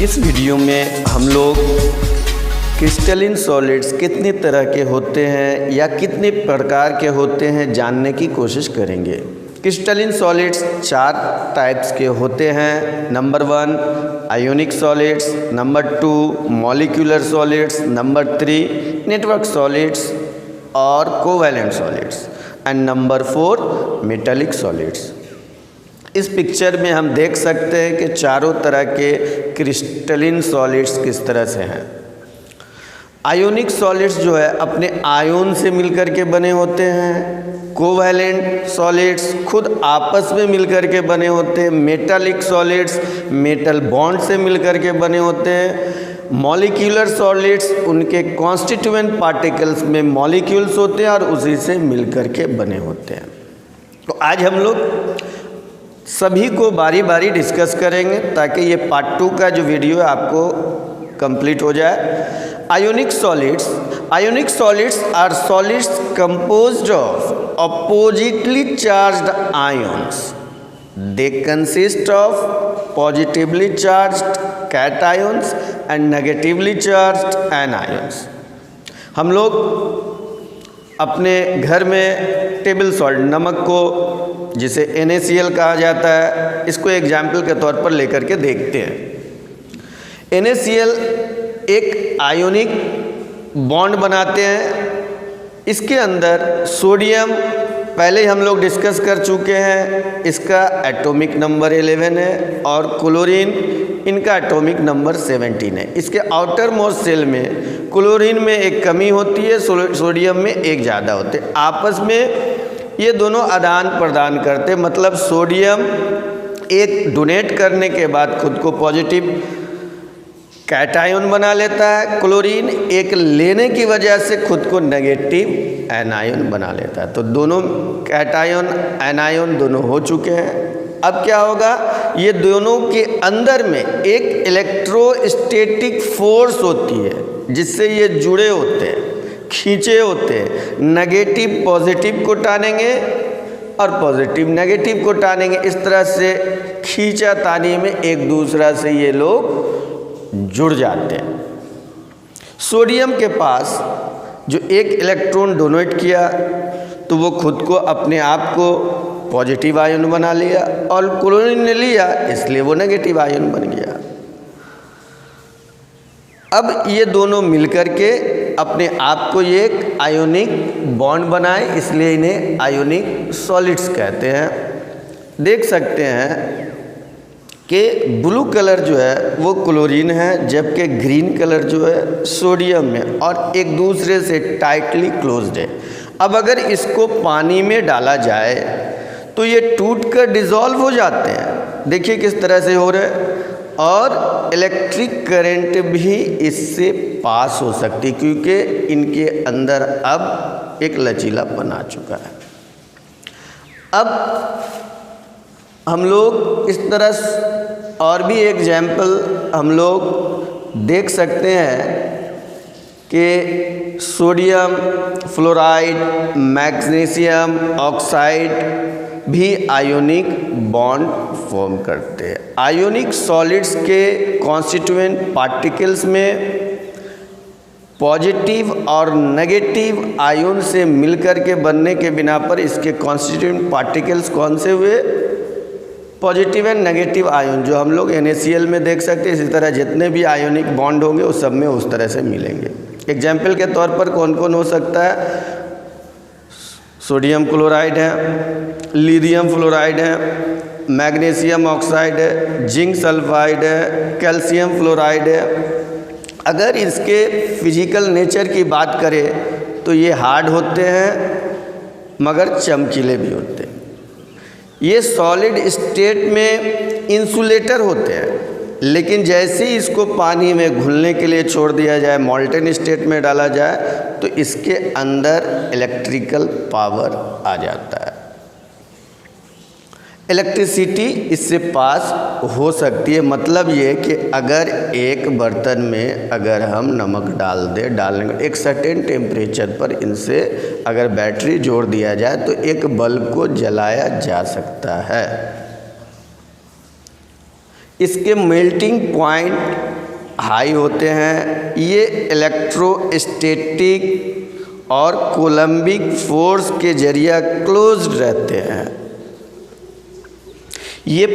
इस वीडियो में हम लोग क्रिस्टलिन सॉलिड्स कितनी तरह के होते हैं या कितने प्रकार के होते हैं जानने की कोशिश करेंगे। क्रिस्टलिन सॉलिड्स 4 टाइप्स के होते हैं। Number 1 ionic solids, number 2 molecular solids, number 3 network solids और covalent solids and number 4 metallic solids. इस पिक्चर में हम देख सकते हैं कि चारों तरह के क्रिस्टलिन सॉलिड्स किस तरह से हैं। आयोनिक सॉलिड्स जो है अपने आयन से मिलकर के बने होते हैं। कोवैलेंट सॉलिड्स खुद आपस में मिलकर के बने होते हैं। मेटालिक सॉलिड्स मेटल बॉन्ड से मिलकर के बने होते हैं। मॉलिक्यूलर सॉलिड्स उनके कॉन्स्टिट्यूएंट पार्टिकल्स में मॉलिक्यूल्स होते हैं और उसी से मिलकर के बने होते हैं। तो आज हम लोग सभी को बारी बारी डिस्कस करेंगे ताकि ये पार्ट 2 का जो वीडियो है आपको कंप्लीट हो जाए। Ionic solids are solids composed of oppositely charged ions. They consist of positively charged cations and negatively charged anions. हम लोग अपने घर में टेबल सॉल्ट नमक को जिसे NaCl कहा जाता है, इसको एग्जाम्पल के तौर पर लेकर के देखते हैं। NaCl एक आयोनिक बॉन्ड बनाते हैं। इसके अंदर सोडियम पहले हम लोग डिस्कस कर चुके हैं, इसका एटॉमिक नंबर 11 है और क्लोरीन इनका एटॉमिक नंबर 17 है। इसके आउटर मोस्ट सेल में क्लोरीन में एक कमी होती है, सोडियम में एक ज़्यादा होते हैं। आपस में ये दोनों आदान प्रदान करते, मतलब सोडियम एक डोनेट करने के बाद खुद को पॉजिटिव कैटायन बना लेता है, क्लोरीन एक लेने की वजह से खुद को नेगेटिव एनायन बना लेता है। तो दोनों कैटायन एनायन दोनों हो चुके हैं। अब क्या होगा, ये दोनों के अंदर में एक इलेक्ट्रोस्टैटिक फोर्स होती है जिससे ये जुड़े होते हैं, खींचे होते हैं। नेगेटिव पॉजिटिव को टानेंगे और पॉजिटिव नेगेटिव को टानेंगे। इस तरह से खींचातानी में एक दूसरा से ये लोग जुड़ जाते हैं। सोडियम के पास जो एक इलेक्ट्रॉन डोनेट किया तो वो खुद को अपने आप को पॉजिटिव आयन बना लिया और क्लोरीन ने लिया इसलिए वो नेगेटिव आयन बन गया। अब ये दोनों मिलकर के अपने आप को ये एक आयोनिक बॉन्ड बनाए, इसलिए इन्हें आयोनिक सॉलिड्स कहते हैं। देख सकते हैं कि ब्लू कलर जो है वो क्लोरीन है, जबकि ग्रीन कलर जो है सोडियम है और एक दूसरे से टाइटली क्लोज्ड है। अब अगर इसको पानी में डाला जाए तो ये टूट कर डिज़ोल्व हो जाते हैं। देखिए किस तरह से हो रहे हैं और इलेक्ट्रिक करंट भी इससे पास हो सकती क्योंकि इनके अंदर अब एक लचीलापन आ चुका है। अब हम लोग इस तरह और भी एग्जाम्पल हम लोग देख सकते हैं कि सोडियम फ्लोराइड, मैग्नीशियम ऑक्साइड भी आयोनिक बॉन्ड फॉर्म करते हैं। आयोनिक सॉलिड्स के कॉन्स्टिट्यूएंट पार्टिकल्स में पॉजिटिव और नेगेटिव आयन से मिलकर के बनने के बिना पर इसके कॉन्स्टिट्यूएंट पार्टिकल्स कौन से हुए, पॉजिटिव एंड नेगेटिव आयन, जो हम लोग NaCl में देख सकते हैं। इसी तरह जितने भी आयोनिक बॉन्ड होंगे उस सब में उस तरह से मिलेंगे। एग्जाम्पल के तौर पर कौन कौन हो सकता है, सोडियम क्लोराइड है, लिथियम फ्लोराइड है, मैग्नीशियम ऑक्साइड है, जिंक सल्फाइड है, कैल्शियम फ्लोराइड है। अगर इसके फिजिकल नेचर की बात करें तो ये हार्ड होते हैं मगर चमकीले भी होते हैं। ये सॉलिड स्टेट में इंसुलेटर होते हैं, लेकिन जैसे ही इसको पानी में घुलने के लिए छोड़ दिया जाए, मोल्टेन स्टेट में डाला जाए तो इसके अंदर इलेक्ट्रिकल पावर आ जाता है। इलेक्ट्रिसिटी इससे पास हो सकती है। मतलब ये कि अगर एक बर्तन में अगर हम नमक डालने का एक सर्टेन टेम्परेचर पर इनसे अगर बैटरी जोड़ दिया जाए तो एक बल्ब को जलाया जा सकता है। इसके मेल्टिंग पॉइंट हाई होते हैं, ये इलेक्ट्रोस्टैटिक और कोलम्बिक फोर्स के जरिए क्लोज्ड रहते हैं। ये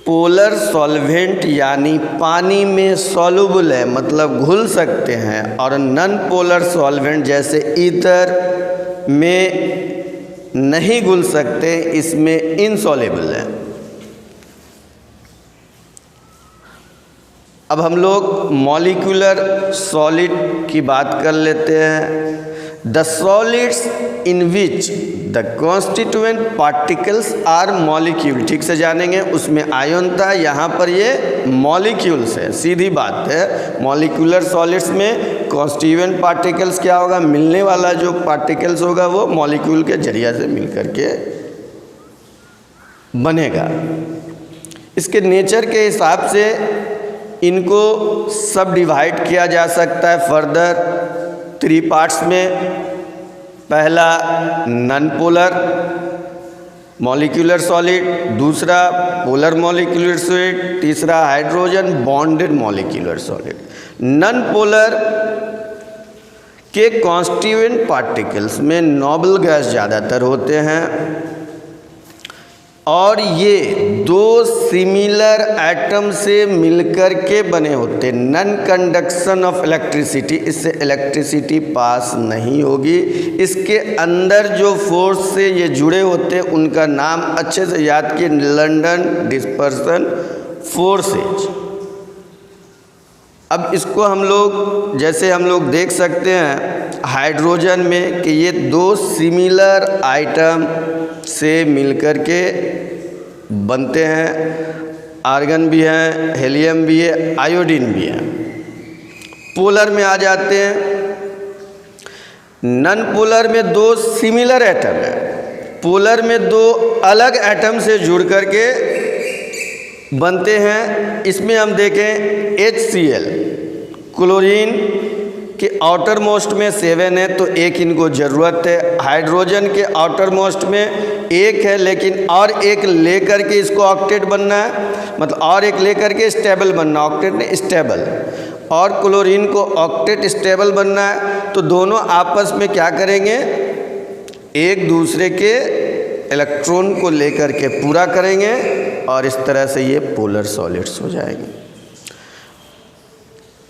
पोलर सॉल्वेंट यानी पानी में सॉल्युबल है, मतलब घुल सकते हैं, और नॉन पोलर सॉल्वेंट जैसे ईथर में नहीं घुल सकते, इसमें इनसॉल्युबल है। अब हम लोग मॉलिक्यूलर सॉलिड की बात कर लेते हैं। The solids in which the constituent particles are molecule, ठीक से जानेंगे, उसमें आयन था, यहाँ पर ये मॉलिक्यूल्स है, सीधी बात है। मॉलिक्यूलर सॉलिड्स में कॉन्स्टिट्यूएंट पार्टिकल्स क्या होगा, मिलने वाला जो पार्टिकल्स होगा वो मॉलिक्यूल के जरिए से मिल करके बनेगा। इसके नेचर के हिसाब से इनको सब डिवाइड किया जा सकता है फर्दर 3 पार्ट्स में। पहला नॉन पोलर मॉलिक्यूलर सॉलिड, दूसरा पोलर मॉलिक्यूलर सॉलिड, तीसरा hydrogen bonded molecular solid. Non polar के कॉन्स्टिट्यूएंट पार्टिकल्स में नोबल गैस ज़्यादातर होते हैं और ये 2 सिमिलर एटम से मिलकर के बने होते हैं। नॉन कंडक्शन ऑफ इलेक्ट्रिसिटी, इससे इलेक्ट्रिसिटी पास नहीं होगी। इसके अंदर जो फोर्स से ये जुड़े होते हैं उनका नाम अच्छे से याद किए, लंदन डिस्पर्सन फोर्सेज। अब इसको हम लोग जैसे हम लोग देख सकते हैं हाइड्रोजन में कि ये 2 सिमिलर आइटम से मिलकर के बनते हैं। आर्गन भी है, हेलियम भी है, आयोडीन भी है। पोलर में आ जाते हैं। नॉन पोलर में 2 सिमिलर एटम है, पोलर में 2 अलग एटम से जुड़ करके बनते हैं। इसमें हम देखें HCl, क्लोरीन के आउटर मोस्ट में 7 है तो 1 इनको ज़रूरत है। हाइड्रोजन के आउटर मोस्ट में 1 है, लेकिन और 1 लेकर के इसको ऑक्टेट बनना है, मतलब और 1 लेकर के स्टेबल बनना, ऑक्टेट ने स्टेबल, और क्लोरीन को ऑक्टेट स्टेबल बनना है। तो दोनों आपस में क्या करेंगे, एक दूसरे के इलेक्ट्रॉन को लेकर के पूरा करेंगे और इस तरह से ये पोलर सॉलिड्स हो जाएंगे।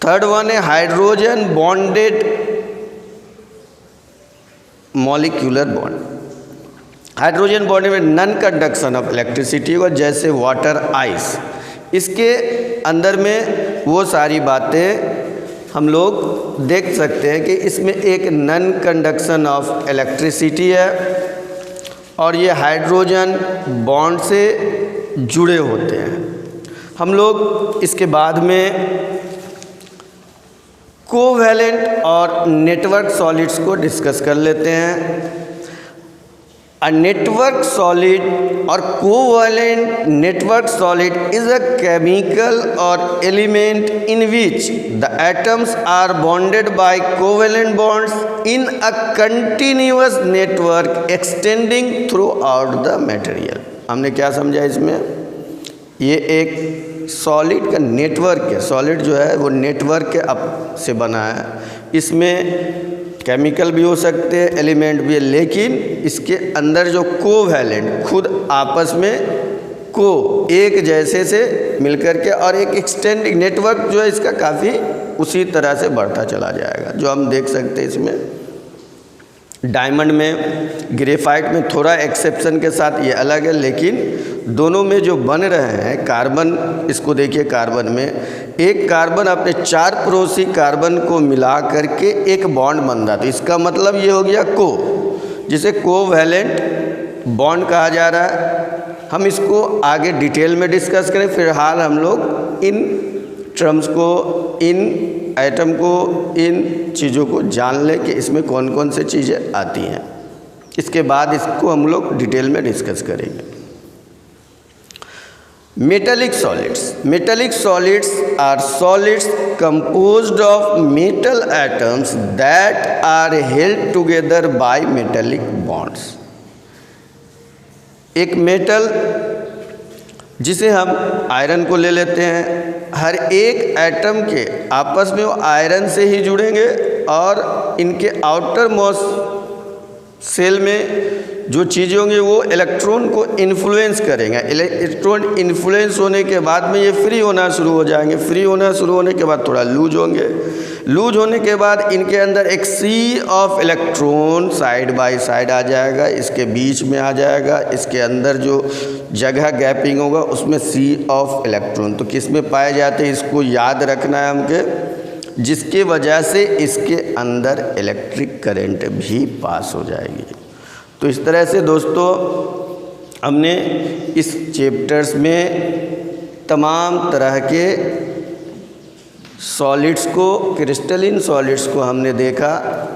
थर्ड वन है hydrogen bonded molecular bond. Hydrogen bond में नॉन कंडक्शन ऑफ इलेक्ट्रिसिटी होगा, जैसे वाटर, आइस। इसके अंदर में वो सारी बातें हम लोग देख सकते हैं कि इसमें एक नॉन कंडक्शन ऑफ इलेक्ट्रिसिटी है और ये हाइड्रोजन बॉन्ड से जुड़े होते हैं। हम लोग इसके बाद में कोवैलेंट और नेटवर्क सॉलिड्स को डिस्कस कर लेते हैं। A network solid or covalent network solid is a chemical or element in which the atoms are bonded by covalent bonds in a continuous network extending throughout the material। हमने क्या समझा इसमें, ये एक सॉलिड का नेटवर्क है। Solid जो है वो नेटवर्क के अप से बना है। इसमें केमिकल भी हो सकते हैं, एलिमेंट भी है, लेकिन इसके अंदर जो कोवैलेंट खुद आपस में को एक जैसे से मिलकर के और एक एक्सटेंडिंग नेटवर्क जो है इसका काफ़ी उसी तरह से बढ़ता चला जाएगा, जो हम देख सकते हैं इसमें। डायमंड में, ग्रेफाइट में थोड़ा एक्सेप्शन के साथ ये अलग है, लेकिन दोनों में जो बन रहे हैं कार्बन, इसको देखिए कार्बन में एक कार्बन अपने 4 पड़ोसी कार्बन को मिला करके एक बॉन्ड बन रहा, तो इसका मतलब ये हो गया को, जिसे कोवैलेंट बॉन्ड कहा जा रहा है। हम इसको आगे डिटेल में डिस्कस करें। फिलहाल हम लोग इन टर्म्स को, इन एटम को, इन चीज़ों को जान लें कि इसमें कौन कौन से चीज़ें आती हैं। इसके बाद इसको हम लोग डिटेल में डिस्कस करेंगे। Metallic solids. Metallic solids are solids composed of metal atoms that are held together by metallic bonds। एक मेटल जिसे हम आयरन को ले लेते हैं। हर एक एटम के आपस में वो आयरन से ही जुड़ेंगे और इनके आउटर मोस्ट सेल में जो चीज़ें होंगी वो इलेक्ट्रॉन को इन्फ्लुएंस करेंगे। इलेक्ट्रॉन इन्फ्लुएंस होने के बाद में ये फ्री होना शुरू हो जाएंगे। फ्री होना शुरू होने के बाद थोड़ा लूज होंगे। लूज होने के बाद इनके अंदर एक sea of electron side by side आ जाएगा, इसके बीच में आ जाएगा। इसके अंदर जो जगह गैपिंग होगा उसमें सी ऑफ इलेक्ट्रॉन। तो किस में पाए जाते हैं इसको याद रखना है हमके, जिसकी वजह से इसके अंदर इलेक्ट्रिक करंट भी पास हो जाएगी। तो इस तरह से दोस्तों हमने इस चैप्टर्स में तमाम तरह के सॉलिड्स को, क्रिस्टलिन सॉलिड्स को हमने देखा।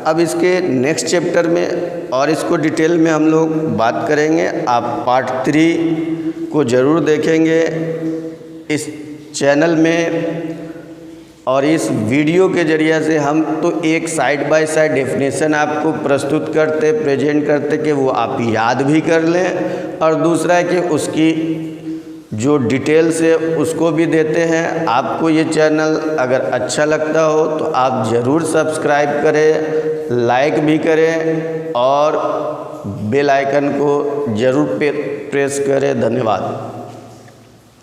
अब इसके नेक्स्ट चैप्टर में और इसको डिटेल में हम लोग बात करेंगे। आप पार्ट 3 को ज़रूर देखेंगे इस चैनल में। और इस वीडियो के ज़रिए से हम तो एक साइड बाय साइड डेफिनेशन आपको प्रस्तुत करते, प्रेजेंट करते कि वो आप याद भी कर लें, और दूसरा है कि उसकी जो डिटेल्स है उसको भी देते हैं। आपको ये चैनल अगर अच्छा लगता हो तो आप ज़रूर सब्सक्राइब करें, लाइक भी करें और बेल आइकन को ज़रूर प्रेस करें। धन्यवाद।